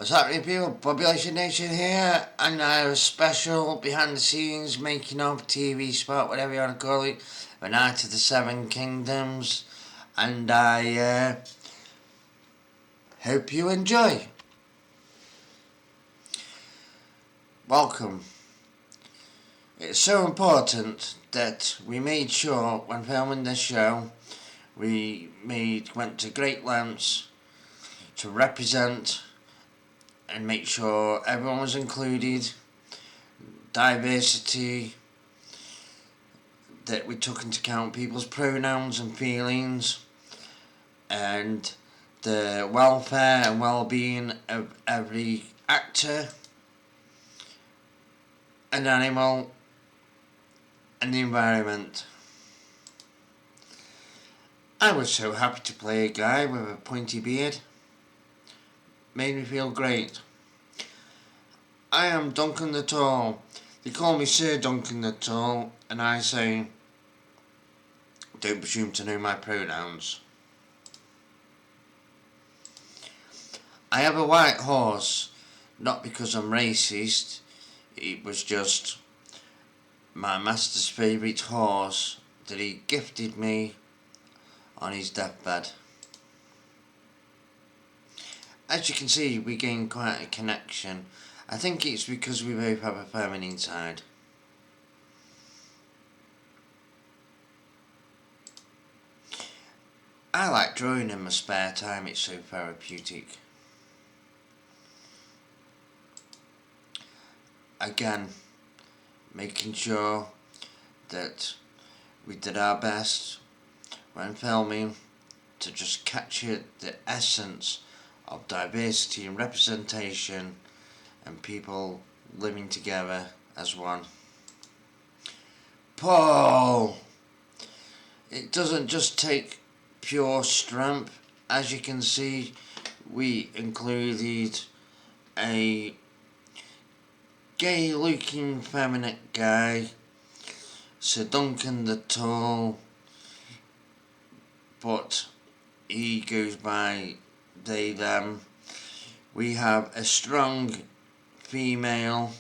What's happening, people? Population Nation here, and I have a special behind the scenes making of TV spot, whatever you want to call it, the Night of the Seven Kingdoms, and I hope you enjoy. Welcome. It's so important that we made sure when filming this show, went to great lengths to represent and make sure everyone was included, diversity, that we took into account people's pronouns and feelings, and the welfare and well-being of every actor, an animal, and the environment. I was so happy to play a guy with a pointy beard. Made me feel great. I am Duncan the Tall. They call me Sir Duncan the Tall, and I say, don't presume to know my pronouns. I have a white horse, not because I'm racist, it was just my master's favourite horse that he gifted me on his deathbed. As you can see, we gain quite a connection. I think it's because we both have a feminine side. I like drawing in my spare time, it's so therapeutic. Again, making sure that we did our best when filming to just capture the essence of diversity and representation and people living together as one. Paul! It doesn't just take pure strength. As you can see, we included a gay looking feminine guy, Sir Duncan the Tall, but he goes by they, them. We have a strong female.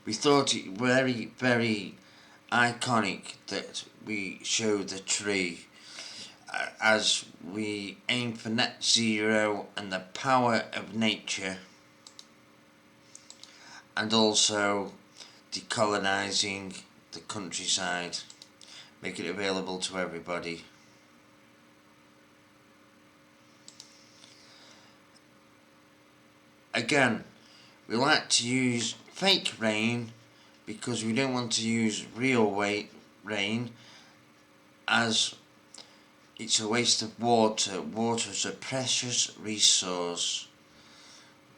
We thought it very, very iconic that we show the tree as we aim for net zero and the power of nature, and also decolonising the countryside, make it available to everybody. Again, we like to use fake rain because we don't want to use real rain, as it's a waste of water. Water is a precious resource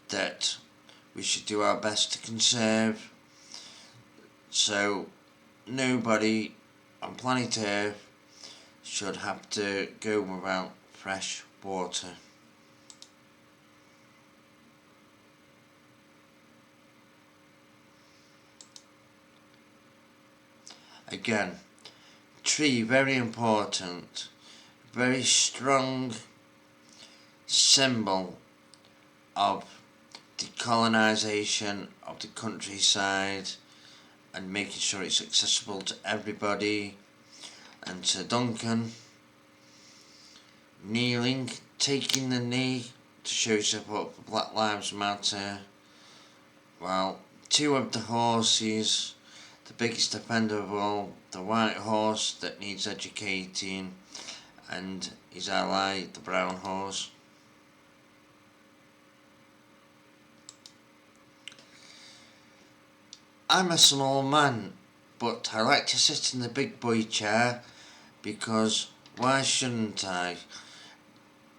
that we should do our best to conserve, so nobody on planet Earth should have to go without fresh water. Again, tree, very important, very strong symbol of decolonisation of the countryside and making sure it's accessible to everybody. And Sir Duncan kneeling, taking the knee to show support for Black Lives Matter, while two of the horses, the biggest offender of all, the white horse that needs educating, and his ally, the brown horse. I'm a small man, but I like to sit in the big boy chair because why shouldn't I?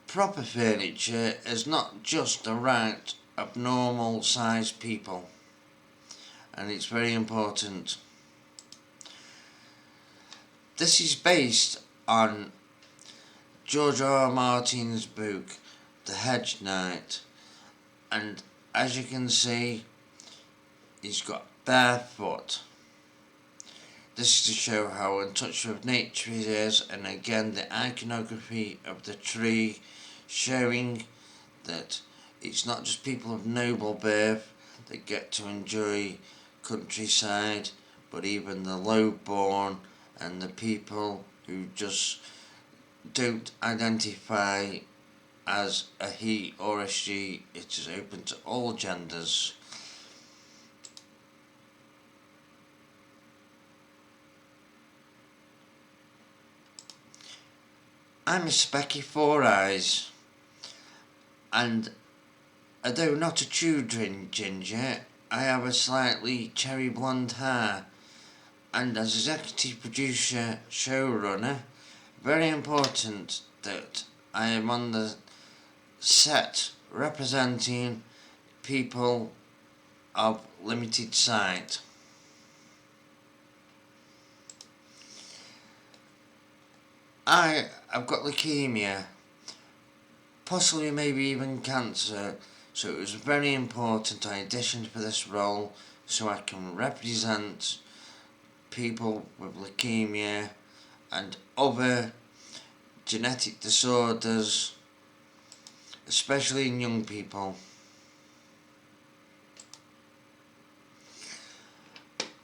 Proper furniture is not just the right of normal sized people, and it's very important. This is based on George R. R. Martin's book, The Hedge Knight, and as you can see, he's got barefoot. This is to show how in touch with nature he is, and again the iconography of the tree showing that it's not just people of noble birth that get to enjoy countryside, but even the low-born and the people who just don't identify as a he or a she. It is open to all genders. I'm a specky four eyes, and although not a true ginger, I have a slightly cherry blonde hair, and as executive producer, showrunner, very important that I am on the set representing people of limited sight. I've got leukemia, possibly maybe even cancer, so it was very important I auditioned for this role so I can represent people with leukemia and other genetic disorders, especially in young people.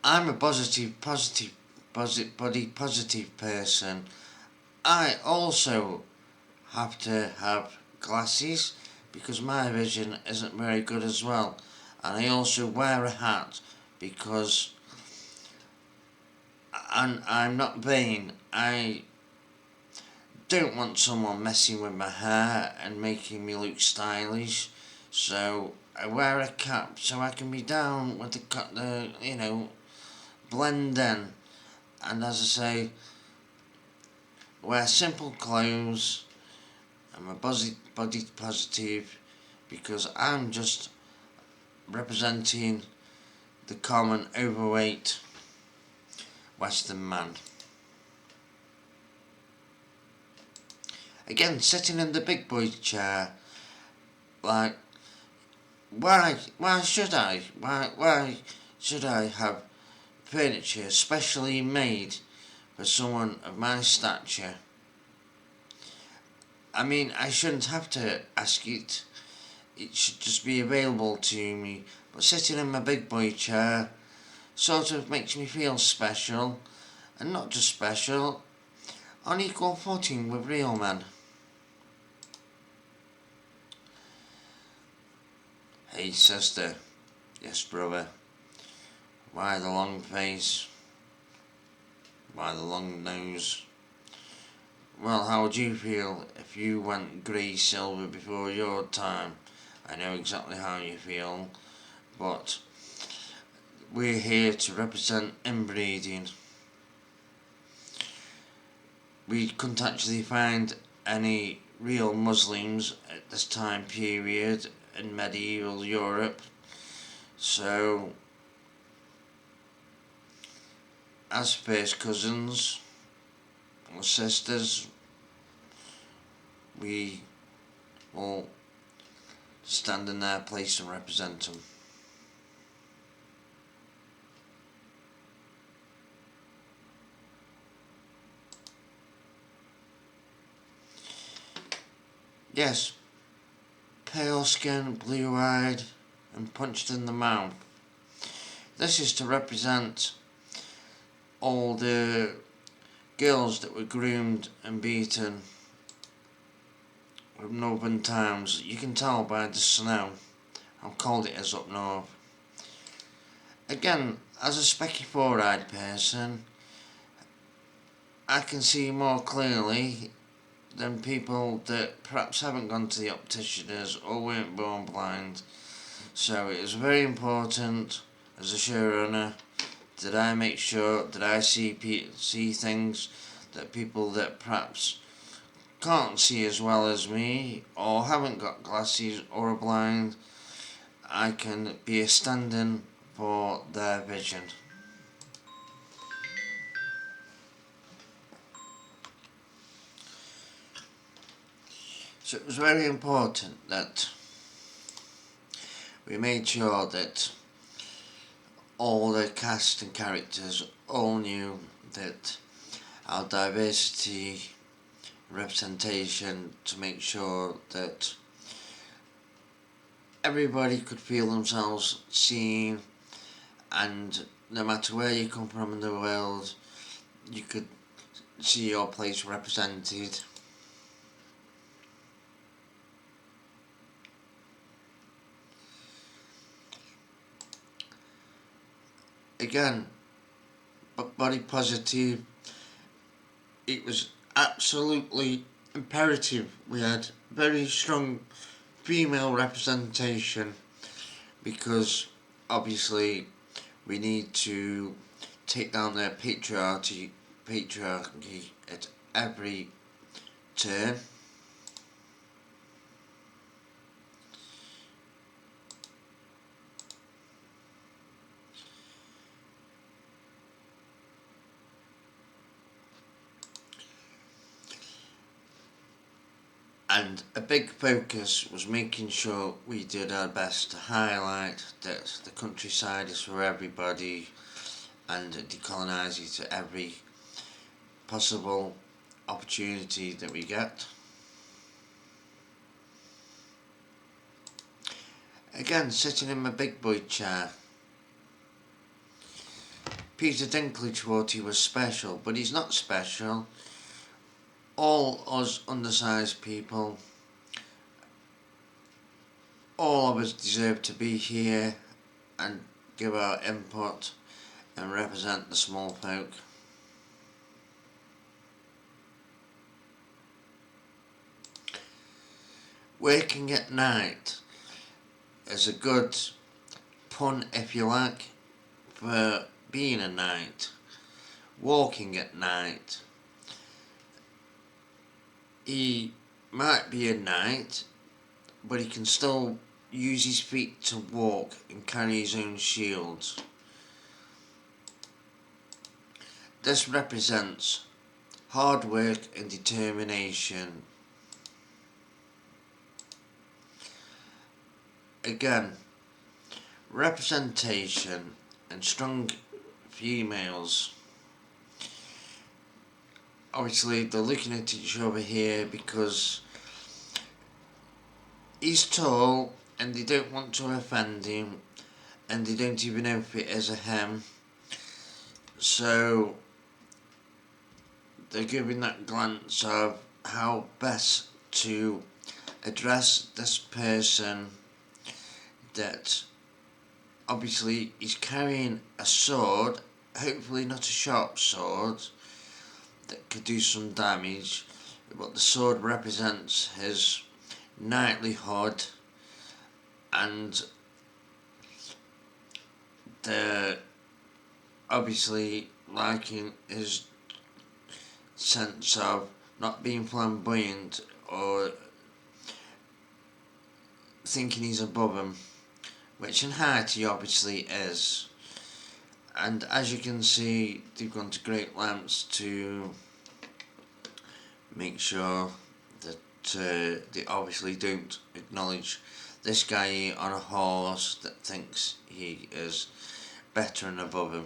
I'm a body positive person. I also have to have glasses because my vision isn't very good as well, and I also wear a hat because I'm not vain. I don't want someone messing with my hair and making me look stylish, so I wear a cap so I can be down with the blend in. And as I say, wear simple clothes. I'm a body positive because I'm just representing the common overweight Western man. Again, sitting in the big boy chair, like, why should I? Why should I have furniture specially made for someone of my stature? I mean, I shouldn't have to ask it. It should just be available to me. But sitting in my big boy chair sort of makes me feel special, and not just special, on equal footing with real men. Hey sister, yes brother, why the long face, why the long nose? Well, how would you feel if you went grey silver before your time? I know exactly how you feel, but we're here to represent inbreeding. We couldn't actually find any real Muslims at this time period in medieval Europe, so as first cousins or sisters, we will stand in their place and represent them. Yes, pale skin, blue eyed, and punched in the mouth. This is to represent all the girls that were groomed and beaten from northern towns. You can tell by the snow how cold it is up north. Again, as a specky four-eyed person, I can see more clearly than people that perhaps haven't gone to the opticians or weren't born blind. So it is very important as a showrunner that I make sure that I see things that people that perhaps can't see as well as me or haven't got glasses or are blind, I can be a stand-in for their vision. So it was very important that we made sure that all the cast and characters all knew that our diversity representation to make sure that everybody could feel themselves seen, and no matter where you come from in the world, you could see your place represented. Again, body positive, it was absolutely imperative we had very strong female representation, because obviously we need to take down their patriarchy at every turn. And a big focus was making sure we did our best to highlight that the countryside is for everybody and decolonise it at every possible opportunity that we get. Again, sitting in my big boy chair, Peter Dinklage thought he was special, but he's not special. All us undersized people, all of us deserve to be here and give our input and represent the small folk. Working at night is a good pun, if you like, for being a knight. Walking at night. He might be a knight, but he can still use his feet to walk and carry his own shield. This represents hard work and determination. Again, representation and strong females. Obviously they're looking at each other here because he's tall and they don't want to offend him, and they don't even know if it is a him, so they're giving that glance of how best to address this person, that obviously he's carrying a sword, hopefully not a sharp sword that could do some damage, but the sword represents his knightlyhood and the obviously liking his sense of not being flamboyant or thinking he's above him, which in height he obviously is. And as you can see, they've gone to great lengths to make sure that they obviously don't acknowledge this guy on a horse that thinks he is better and above him.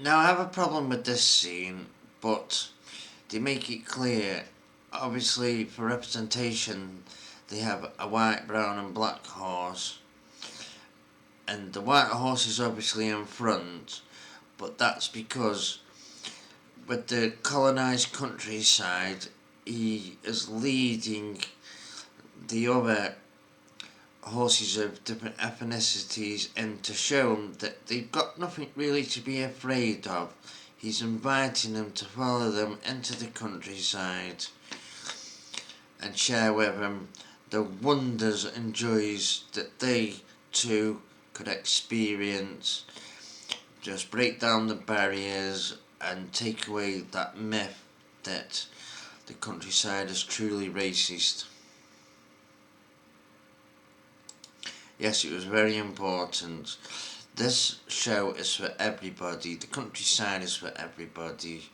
Now I have a problem with this scene, but they make it clear, obviously for representation they have a white, brown and black horse, and the white horse is obviously in front, but that's because with the colonised countryside he is leading the other horses of different ethnicities in to show them that they've got nothing really to be afraid of. He's inviting them to follow them into the countryside and share with them the wonders and joys that they too could experience. Just break down the barriers and take away that myth that the countryside is truly racist. Yes, it was very important. This show is for everybody. The countryside is for everybody.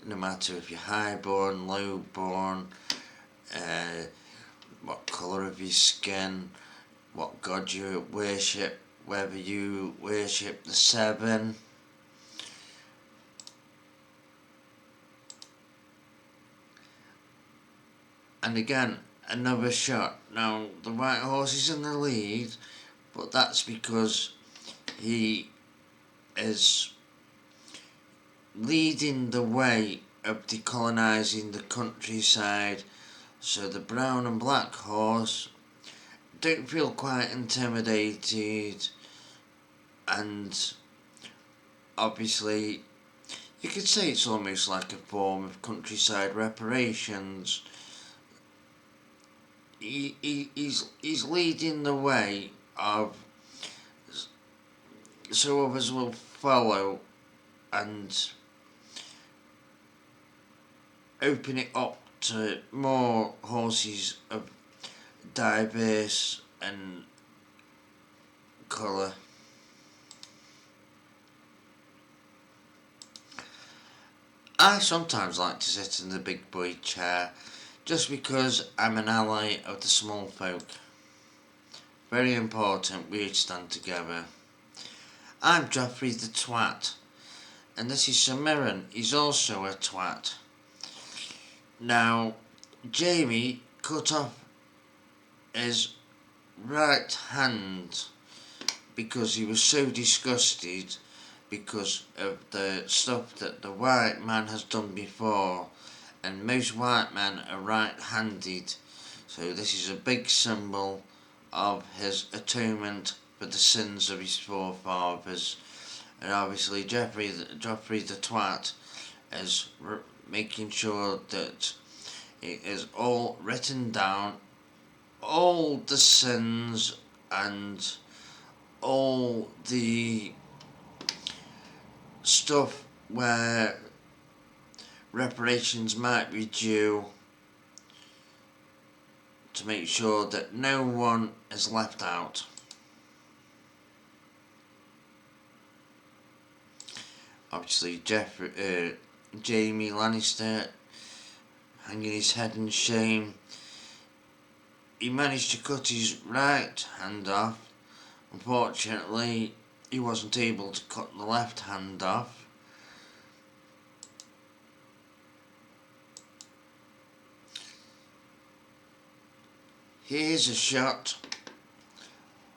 No matter if you're high-born, low-born, what colour of your skin, what god you worship, whether you worship the seven. And again, another shot. Now, the white horse is in the lead, but that's because he is leading the way of decolonising the countryside. So the brown and black horse don't feel quite intimidated, and obviously you could say it's almost like a form of countryside reparations. He's leading the way of so others will follow and open it up to more horses of diverse and colour. I sometimes like to sit in the big boy chair just because I'm an ally of the small folk. Very important we stand together. I'm Joffrey the twat, and this is Sir Mirren, he's also a twat. Now, Jamie cut off his right hand because he was so disgusted because of the stuff that the white man has done before, and most white men are right-handed, so this is a big symbol of his atonement for the sins of his forefathers. And obviously Joffrey the twat is making sure that it is all written down, all the sins and all the stuff where reparations might be due, to make sure that no one is left out. Obviously Jamie Lannister hanging his head in shame. He managed to cut his right hand off. Unfortunately, he wasn't able to cut the left hand off. Here's a shot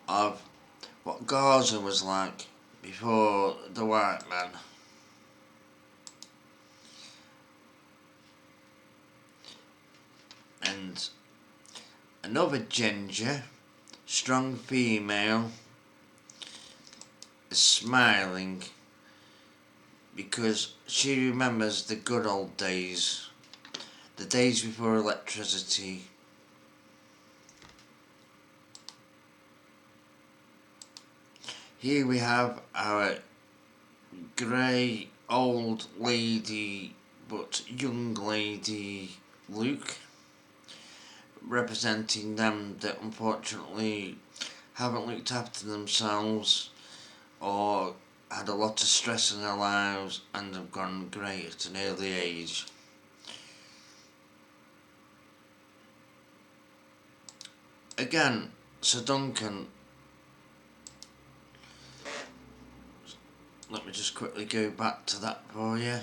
of what Gaza was like before the white man. And another ginger, strong female, is smiling because she remembers the good old days, the days before electricity. Here we have our grey old lady but young lady Luke, representing them that unfortunately haven't looked after themselves or had a lot of stress in their lives and have gone grey at an early age. Again, Sir Duncan, let me just quickly go back to that for you.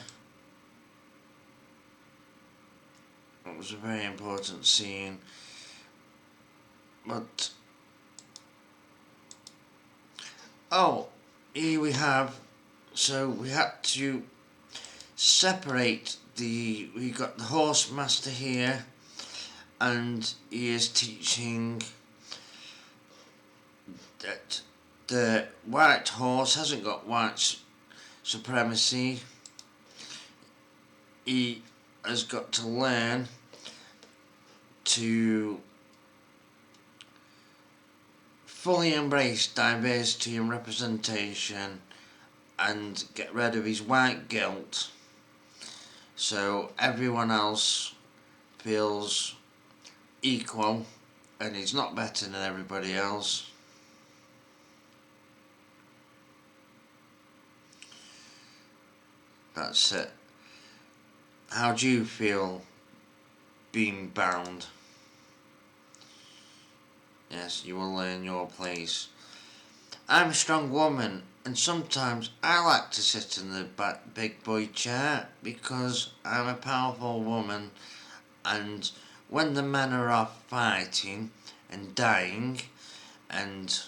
It was a very important scene, but here we have, so we had to separate we got the horse master here, and he is teaching that the white horse hasn't got white supremacy. He has got to learn to fully embrace diversity and representation and get rid of his white guilt, so everyone else feels equal and he's not better than everybody else. That's it. How do you feel being bound? Yes, you will earn your place. I'm a strong woman, and sometimes I like to sit in the big boy chair because I'm a powerful woman, and when the men are off fighting and dying and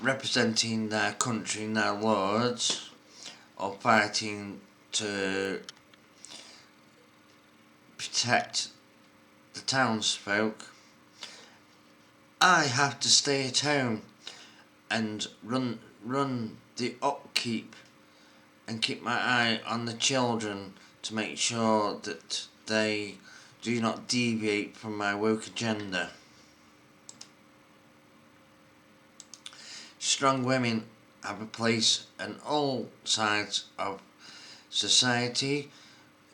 representing their country and their lords, or fighting to protect the townsfolk, I have to stay at home and run the upkeep and keep my eye on the children to make sure that they do not deviate from my woke agenda. Strong women have a place in all sides of society,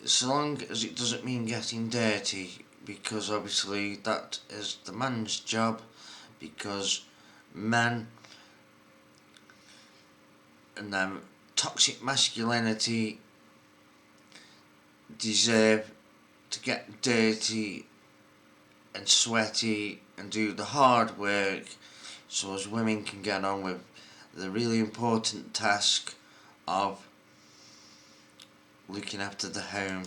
so long as it doesn't mean getting dirty, because obviously that is the man's job, because men and their toxic masculinity deserve to get dirty and sweaty and do the hard work, so as women can get on with the really important task of looking after the home.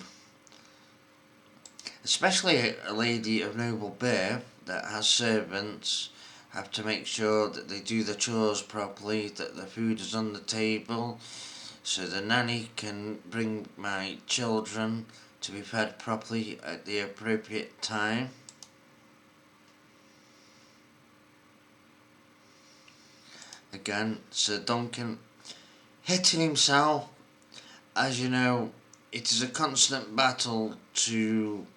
Especially a lady of noble birth that has servants have to make sure that they do the chores properly, that the food is on the table, so the nanny can bring my children to be fed properly at the appropriate time. Again, Sir Duncan hitting himself. As you know, it is a constant battle to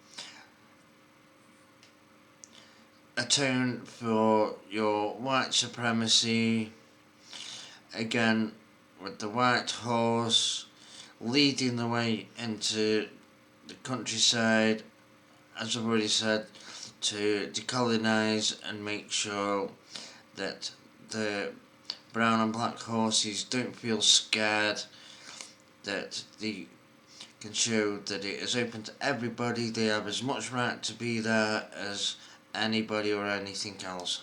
atone for your white supremacy. Again, with the white horse leading the way into the countryside, as I've already said, to decolonise and make sure that the brown and black horses don't feel scared, that they can show that it is open to everybody, they have as much right to be there as anybody or anything else.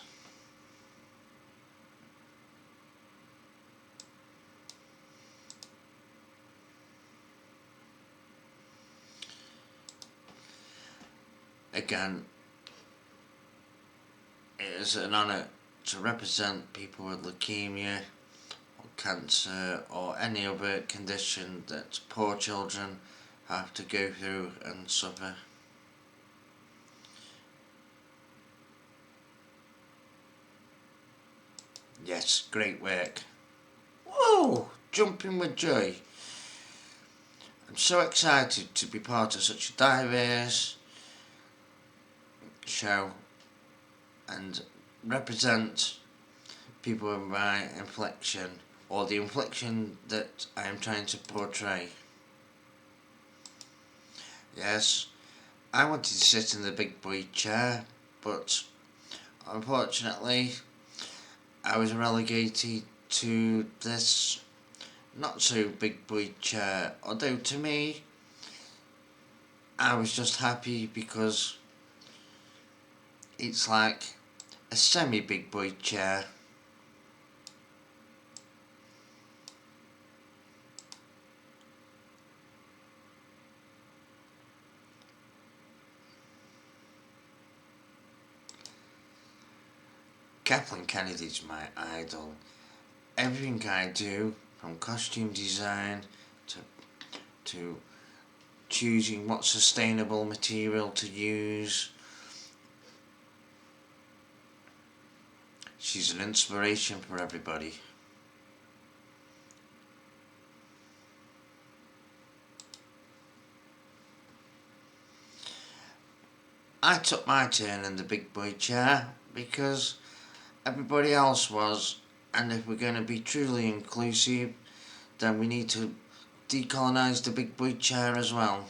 Again, it is an honour to represent people with leukemia or cancer or any other condition that poor children have to go through and suffer. Yes, great work. Whoa! Jumping with joy. I'm so excited to be part of such a diverse show and represent people with my inflection, or the inflection that I am trying to portray. Yes, I wanted to sit in the big boy chair, but unfortunately I was relegated to this not so big boy chair, although to me I was just happy because it's like a semi big boy chair. Kathleen Kennedy's my idol. Everything I do, from costume design to choosing what sustainable material to use, she's an inspiration for everybody. I took my turn in the big boy chair because everybody else was, and if we're going to be truly inclusive, then we need to decolonise the big boy chair as well.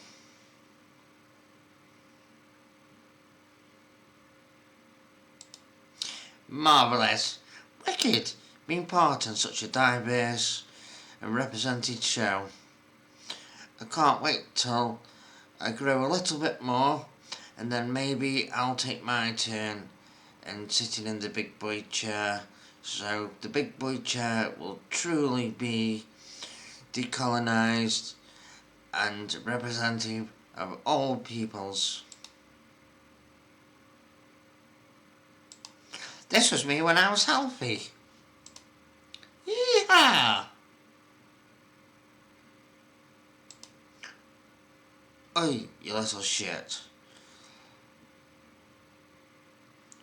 Marvellous. Wicked. Being part in such a diverse and represented show. I can't wait till I grow a little bit more and then maybe I'll take my turn and sitting in the big boy chair. So the big boy chair will truly be decolonised and representative of all peoples. This was me when I was healthy. Yeehaw! Oi, you little shit.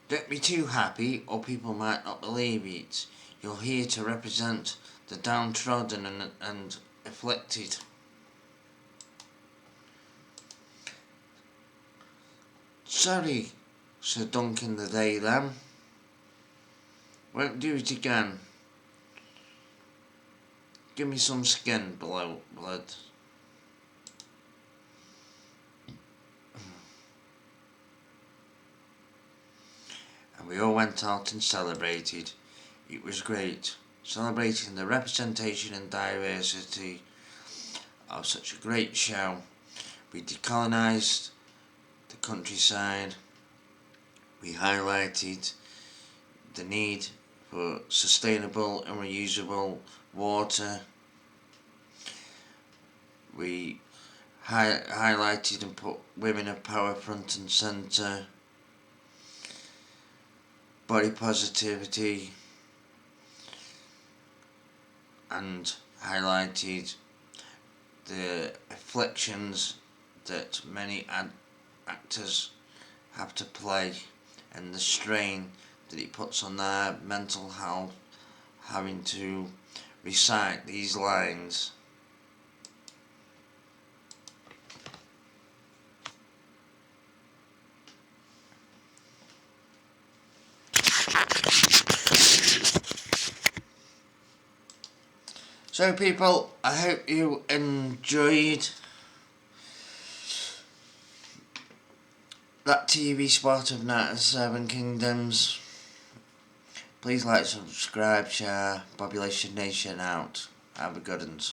Don't be too happy or people might not believe it. You're here to represent the downtrodden and afflicted. Sorry, Sir Duncan the Day Lamb. Won't do it again. Give me some skin, blood. And we all went out and celebrated. It was great, celebrating the representation and diversity of such a great show. We decolonised the countryside. We highlighted the need for sustainable and reusable water. We highlighted and put women of power front and centre. Body positivity, and highlighted the afflictions that many actors have to play and the strain that it puts on their mental health having to recite these lines. So people, I hope you enjoyed that TV spot of Night of the Seven Kingdoms. Please like, subscribe, share. Population Nation out. Have a good one.